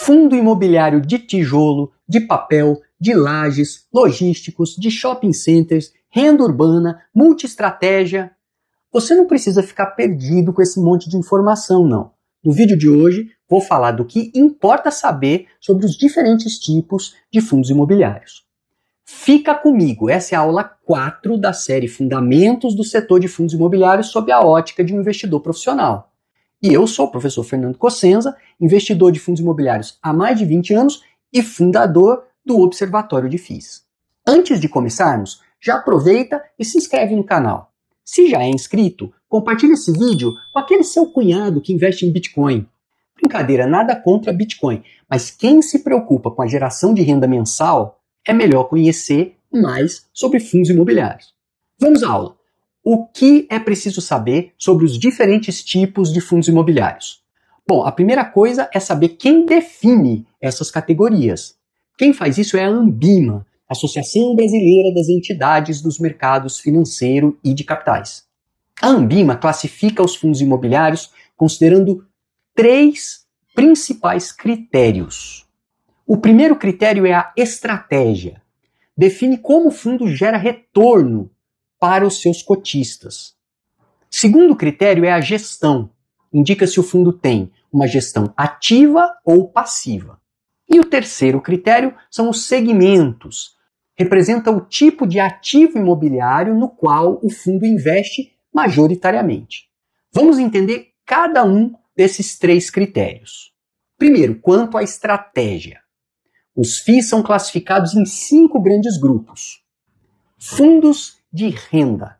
fundo imobiliário de tijolo, de papel, de lajes, logísticos, de shopping centers, renda urbana, multiestratégia. Você não precisa ficar perdido com esse monte de informação, não. No vídeo de hoje, vou falar do que importa saber sobre os diferentes tipos de fundos imobiliários. Fica comigo, essa é a aula 4 da série Fundamentos do Setor de Fundos Imobiliários sob a ótica de um investidor profissional. E eu sou o professor Fernando Cossenza, investidor de fundos imobiliários há mais de 20 anos e fundador do Observatório de FIIs. Antes de começarmos, já aproveita e se inscreve no canal. Se já é inscrito, compartilhe esse vídeo com aquele seu cunhado que investe em Bitcoin. Brincadeira, nada contra Bitcoin, mas quem se preocupa com a geração de renda mensal é melhor conhecer mais sobre fundos imobiliários. Vamos à aula. O que é preciso saber sobre os diferentes tipos de fundos imobiliários? Bom, a primeira coisa é saber quem define essas categorias. Quem faz isso é a Anbima, Associação Brasileira das Entidades dos Mercados Financeiro e de Capitais. A Anbima classifica os fundos imobiliários considerando 3 principais critérios. O primeiro critério é a estratégia. Define como o fundo gera retorno para os seus cotistas. Segundo critério é a gestão. Indica se o fundo tem uma gestão ativa ou passiva. E o terceiro critério são os segmentos. Representa o tipo de ativo imobiliário no qual o fundo investe majoritariamente. Vamos entender cada um desses 3 critérios. Primeiro, quanto à estratégia. Os FIIs são classificados em 5 grandes grupos. Fundos de renda.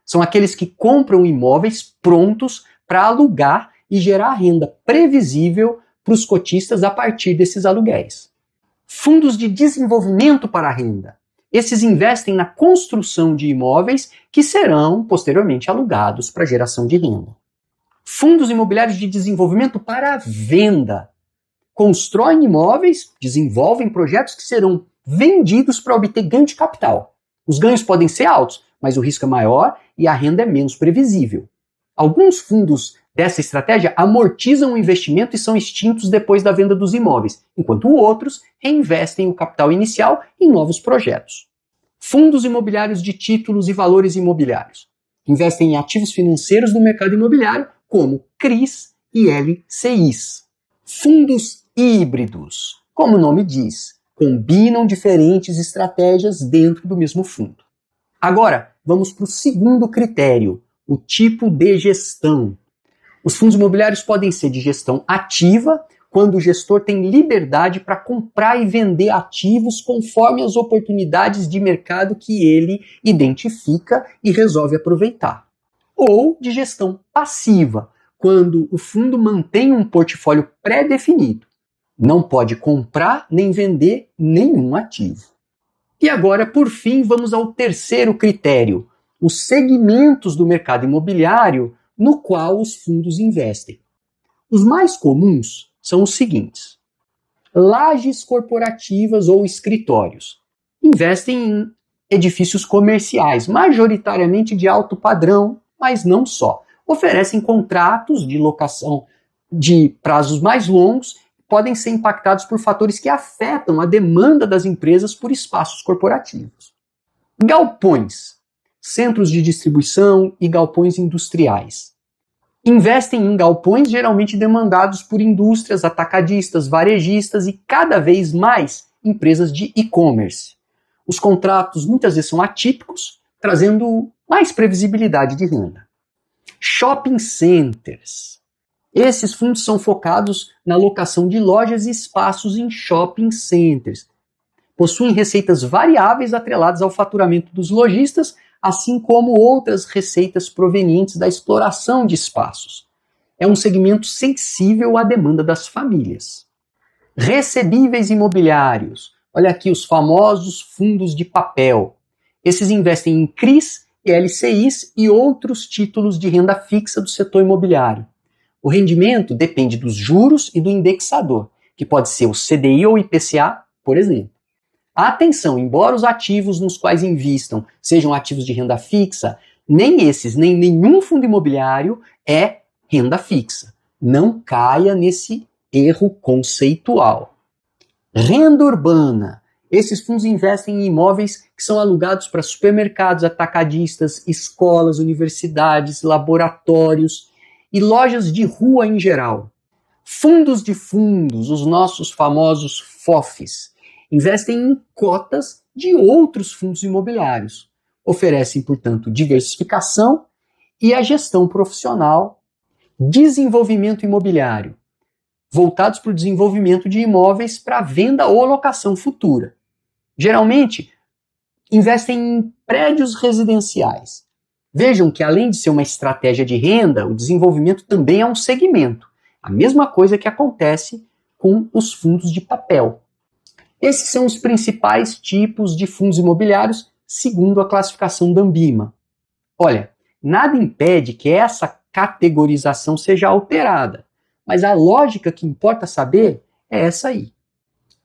São aqueles que compram imóveis prontos para alugar e gerar renda previsível para os cotistas a partir desses aluguéis. Fundos de desenvolvimento para a renda. Esses investem na construção de imóveis que serão posteriormente alugados para geração de renda. Fundos imobiliários de desenvolvimento para a venda. Constroem imóveis, desenvolvem projetos que serão vendidos para obter ganho de capital. Os ganhos podem ser altos, mas o risco é maior e a renda é menos previsível. Alguns fundos dessa estratégia amortizam o investimento e são extintos depois da venda dos imóveis, enquanto outros reinvestem o capital inicial em novos projetos. Fundos imobiliários de títulos e valores imobiliários. Investem em ativos financeiros do mercado imobiliário, como CRIs e LCIs. Fundos híbridos, como o nome diz, combinam diferentes estratégias dentro do mesmo fundo. Agora, vamos para o segundo critério, o tipo de gestão. Os fundos imobiliários podem ser de gestão ativa, quando o gestor tem liberdade para comprar e vender ativos conforme as oportunidades de mercado que ele identifica e resolve aproveitar. Ou de gestão passiva, quando o fundo mantém um portfólio pré-definido. Não pode comprar nem vender nenhum ativo. E agora, por fim, vamos ao terceiro critério, os segmentos do mercado imobiliário no qual os fundos investem. Os mais comuns são os seguintes: lajes corporativas ou escritórios. Investem em edifícios comerciais, majoritariamente de alto padrão, mas não só. Oferecem contratos de locação de prazos mais longos, podem ser impactados por fatores que afetam a demanda das empresas por espaços corporativos. Galpões, centros de distribuição e galpões industriais. Investem em galpões geralmente demandados por indústrias, atacadistas, varejistas e cada vez mais empresas de e-commerce. Os contratos muitas vezes são atípicos, trazendo mais previsibilidade de renda. Shopping centers. Esses fundos são focados na locação de lojas e espaços em shopping centers. Possuem receitas variáveis atreladas ao faturamento dos lojistas, assim como outras receitas provenientes da exploração de espaços. É um segmento sensível à demanda das famílias. Recebíveis imobiliários. Olha aqui os famosos fundos de papel. Esses investem em CRIs, LCIs e outros títulos de renda fixa do setor imobiliário. O rendimento depende dos juros e do indexador, que pode ser o CDI ou IPCA, por exemplo. Atenção, embora os ativos nos quais invistam sejam ativos de renda fixa, nem esses, nem nenhum fundo imobiliário é renda fixa. Não caia nesse erro conceitual. Renda urbana. Esses fundos investem em imóveis que são alugados para supermercados, atacadistas, escolas, universidades, laboratórios e lojas de rua em geral. Fundos de fundos, os nossos famosos FOFs, investem em cotas de outros fundos imobiliários. Oferecem, portanto, diversificação e a gestão profissional. Desenvolvimento imobiliário, voltados para o desenvolvimento de imóveis para venda ou locação futura. Geralmente, investem em prédios residenciais. Vejam que, além de ser uma estratégia de renda, o desenvolvimento também é um segmento. A mesma coisa que acontece com os fundos de papel. Esses são os principais tipos de fundos imobiliários, segundo a classificação da Ambima. Olha, nada impede que essa categorização seja alterada, mas a lógica que importa saber é essa aí.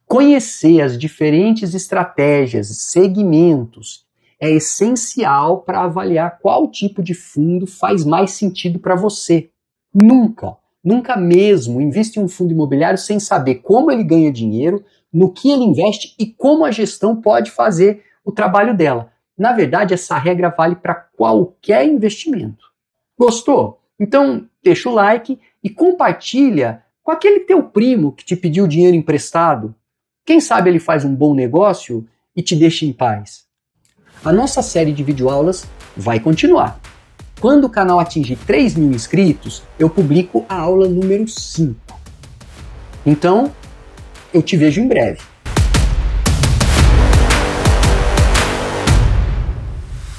Conhecer as diferentes estratégias, segmentos, é essencial para avaliar qual tipo de fundo faz mais sentido para você. Nunca mesmo invista em um fundo imobiliário sem saber como ele ganha dinheiro, no que ele investe e como a gestão pode fazer o trabalho dela. Na verdade, essa regra vale para qualquer investimento. Gostou? Então, deixa o like e compartilha com aquele teu primo que te pediu dinheiro emprestado. Quem sabe ele faz um bom negócio e te deixa em paz. A nossa série de videoaulas vai continuar. Quando o canal atingir 3.000 inscritos, eu publico a aula número 5. Então, eu te vejo em breve.